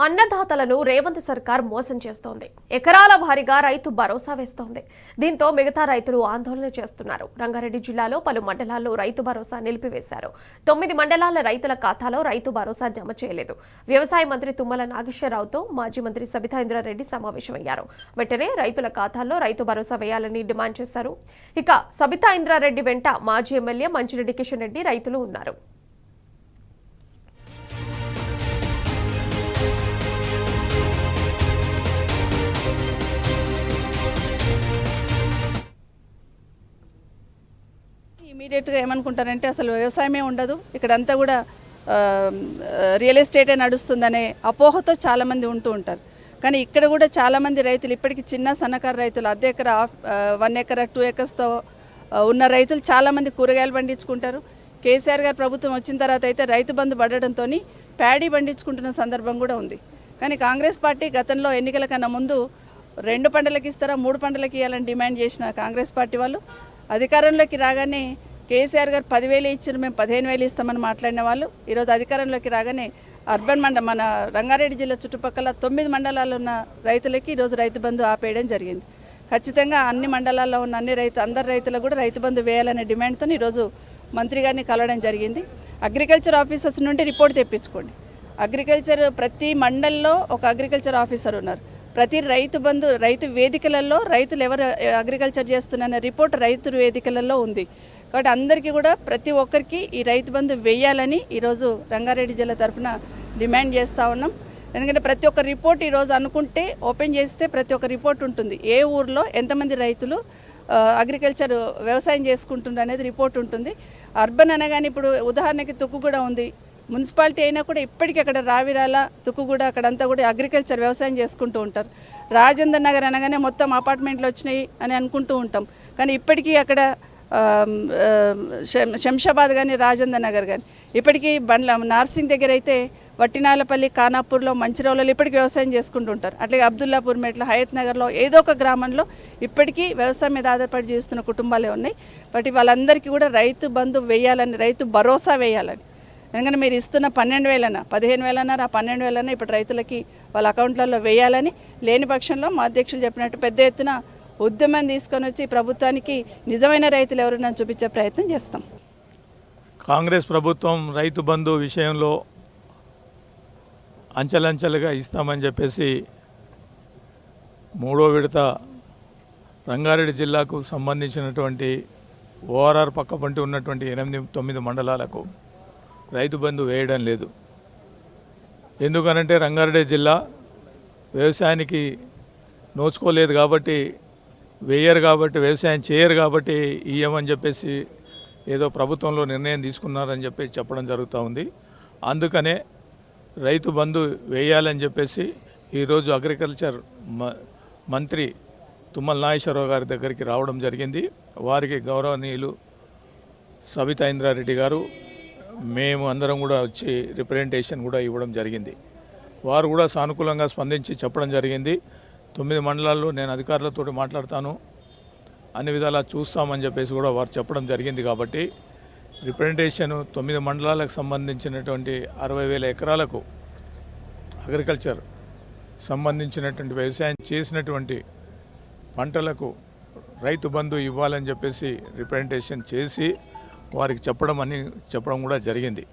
అన్నదాతలను రేవంత్ సర్కార్ మోసం చేస్తోంది. ఎకరాల భారీగా రైతు భరోసా వేస్తోంది. దీంతో మిగతా రైతులు ఆందోళన చేస్తున్నారు. రంగారెడ్డి జిల్లాలో పలు మండలాల్లో రైతు భరోసా నిలిపివేశారు. 9 మండలాల రైతుల ఖాతాలో రైతు భరోసా జమ చేయలేదు. వ్యవసాయ మంత్రి తుమ్మల నాగేశ్వరరావుతో మాజీ మంత్రి సబితా ఇంద్రారెడ్డి సమావేశమయ్యారు. వెంటనే రైతుల ఖాతాల్లో రైతు భరోసా వేయాలని డిమాండ్ చేశారు. ఇక సబితా ఇంద్రారెడ్డి వెంట మాజీ ఎమ్మెల్యే మంచిరెడ్డి కిషన్ రెడ్డి రైతులు ఉన్నారు. ఇమీడియట్గా ఏమనుకుంటారంటే అసలు వ్యవసాయమే ఉండదు, ఇక్కడంతా కూడా రియల్ ఎస్టేటే నడుస్తుందనే అపోహతో చాలామంది ఉంటూ ఉంటారు. కానీ ఇక్కడ కూడా చాలామంది రైతులు ఇప్పటికీ చిన్న సన్నకారు రైతులు అర్ధ ఎకరా 1 ఎకరా 2 ఎకర్స్తో ఉన్న రైతులు చాలామంది కూరగాయలు పండించుకుంటారు. కేసీఆర్ గారు ప్రభుత్వం వచ్చిన తర్వాత అయితే రైతు బంధు పడడంతో ప్యాడీ పండించుకుంటున్న సందర్భం కూడా ఉంది. కానీ కాంగ్రెస్ పార్టీ గతంలో ఎన్నికల కన్నా ముందు 2 పంటలకు ఇస్తారా 3 పంటలకు ఇవ్వాలని డిమాండ్ చేసిన కాంగ్రెస్ పార్టీ వాళ్ళు అధికారంలోకి రాగానే కేసీఆర్ గారు 10,000 ఇచ్చారు, మేము 15,000 ఇస్తామని మాట్లాడిన వాళ్ళు ఈరోజు అధికారంలోకి రాగానే అర్బన్ మన రంగారెడ్డి జిల్లా చుట్టుపక్కల 9 మండలాల్లో ఉన్న రైతులకి ఈరోజు రైతు బంధు ఆపేయడం జరిగింది. ఖచ్చితంగా అన్ని మండలాల్లో ఉన్న అందరు రైతులకు కూడా రైతు బంధు వేయాలనే డిమాండ్తో ఈరోజు మంత్రి గారిని కలవడం జరిగింది. అగ్రికల్చర్ ఆఫీసర్స్ నుండి రిపోర్ట్ తెప్పించుకోండి. అగ్రికల్చర్ ప్రతి మండల్లో ఒక అగ్రికల్చర్ ఆఫీసర్ ఉన్నారు. ప్రతి రైతు వేదికలలో రైతులు ఎవరు అగ్రికల్చర్ చేస్తున్న రిపోర్ట్ రైతు వేదికలలో ఉంది. కాబట్టి అందరికీ కూడా ప్రతి ఒక్కరికి ఈ రైతు బంధు వేయాలని ఈరోజు రంగారెడ్డి జిల్లా తరఫున డిమాండ్ చేస్తూ ఉన్నాం. ఎందుకంటే ప్రతి ఒక్క రిపోర్ట్ ఈరోజు అనుకుంటే ఓపెన్ చేస్తే ప్రతి ఒక్క రిపోర్ట్ ఉంటుంది. ఏ ఊర్లో ఎంతమంది రైతులు అగ్రికల్చర్ వ్యవసాయం చేసుకుంటుండ్రు అనేది రిపోర్ట్ ఉంటుంది. అర్బన్ అనగానే ఇప్పుడు ఉదాహరణకి తుక్కు కూడా ఉంది. మున్సిపాలిటీ అయినా కూడా ఇప్పటికీ అక్కడ రావిరాల తుక్కుగూడ అక్కడంతా కూడా అగ్రికల్చర్ వ్యవసాయం చేసుకుంటూ ఉంటారు. రాజేంద్ర నగర్ అనగానే మొత్తం అపార్ట్మెంట్లు వచ్చినాయి అని అనుకుంటూ ఉంటాం. కానీ ఇప్పటికీ అక్కడ శంషాబాద్ కానీ రాజేంద్ర నగర్ కానీ ఇప్పటికీ నార్సింగ్ దగ్గర అయితే వట్టినాలపల్లి ఖానాపూర్లో మంచిర్యాలలో ఇప్పటికీ వ్యవసాయం చేసుకుంటూ ఉంటారు. అట్లాగే అబ్దుల్లాపూర్ మెట్ల హయత్ నగర్లో ఏదో ఒక గ్రామంలో ఇప్పటికీ వ్యవసాయం మీద ఆధారపడి జీవిస్తున్న కుటుంబాలే ఉన్నాయి. బట్ వాళ్ళందరికీ కూడా రైతు బంధు వేయాలని, రైతు భరోసా వేయాలని. ఎందుకంటే మీరు ఇస్తున్న 12,000 15,000 ఆ 12,000 ఇప్పుడు రైతులకి వాళ్ళ అకౌంట్లలో వేయాలని, లేని పక్షంలో మా అధ్యక్షులు చెప్పినట్టు పెద్ద ఎత్తున ఉద్యమం తీసుకొని వచ్చి ప్రభుత్వానికి నిజమైన రైతులు ఎవరైనా చూపించే ప్రయత్నం చేస్తాం. కాంగ్రెస్ ప్రభుత్వం రైతు బంధు విషయంలో అంచెలంచెలుగా ఇస్తామని చెప్పేసి 3వ విడత రంగారెడ్డి జిల్లాకు సంబంధించినటువంటి ఓఆర్ఆర్ పక్కపంటి ఉన్నటువంటి 8-9 మండలాలకు రైతు బంధు వేయడం లేదు. ఎందుకనంటే రంగారెడ్డి జిల్లా వ్యవసాయానికి నోచుకోలేదు కాబట్టి, వేయరు కాబట్టి, వ్యవసాయం చేయరు కాబట్టి ఇయ్యమని చెప్పేసి ఏదో ప్రభుత్వంలో నిర్ణయం తీసుకున్నారని చెప్పేసి చెప్పడం జరుగుతూ ఉంది. అందుకనే రైతు బంధు వేయాలని చెప్పేసి ఈరోజు అగ్రికల్చర్ మంత్రి తుమ్మల నాగేశ్వరరావు గారి దగ్గరికి రావడం జరిగింది. వారికి గౌరవనీయులు సబితా ఇంద్రారెడ్డి గారు మేము అందరం కూడా వచ్చి రిప్రజెంటేషన్ కూడా ఇవ్వడం జరిగింది. వారు కూడా సానుకూలంగా స్పందించి చెప్పడం జరిగింది. 9 మండలాల్లో నేను అధికారులతో మాట్లాడతాను, అన్ని విధాలా చూస్తామని చెప్పేసి కూడా వారు చెప్పడం జరిగింది. కాబట్టి రిప్రజెంటేషన్ 9 మండలాలకు సంబంధించినటువంటి 60,000 ఎకరాలకు అగ్రికల్చర్ సంబంధించినటువంటి వ్యవసాయం చేసినటువంటి పంటలకు రైతు బంధు ఇవ్వాలని చెప్పేసి రిప్రజెంటేషన్ చేసి వారికి చెప్పడం కూడా జరిగింది.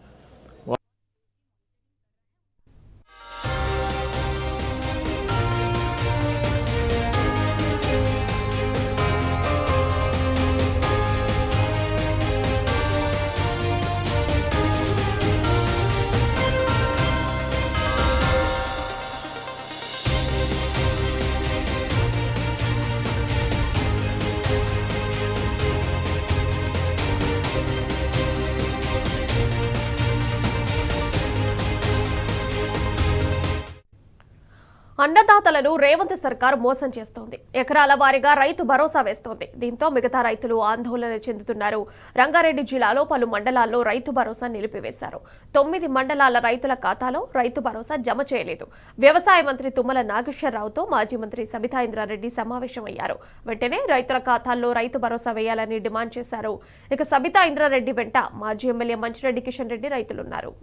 అన్నదాతలను రేవంత్ సర్కార్ మోసం చేస్తోంది. ఎకరాల వారీగా రైతు భరోసా వేస్తోంది. దీంతో మిగతా రైతులు ఆందోళన చెందుతున్నారు. రంగారెడ్డి జిల్లాలో పలు మండలాల్లో రైతు భరోసా నిలిపివేశారు. 9 మండలాల రైతుల ఖాతాలో రైతు భరోసా జమ చేయలేదు. వ్యవసాయ మంత్రి తుమ్మల నాగేశ్వరరావుతో మాజీ మంత్రి సబితా ఇంద్రారెడ్డి సమావేశమయ్యారు. వెంటనే రైతుల ఖాతాల్లో రైతు భరోసా వేయాలని డిమాండ్ చేశారు. ఇక సబితా ఇంద్రారెడ్డి వెంట మాజీ ఎమ్మెల్యే మంచిరెడ్డి కిషన్ రెడ్డి రైతులున్నారు.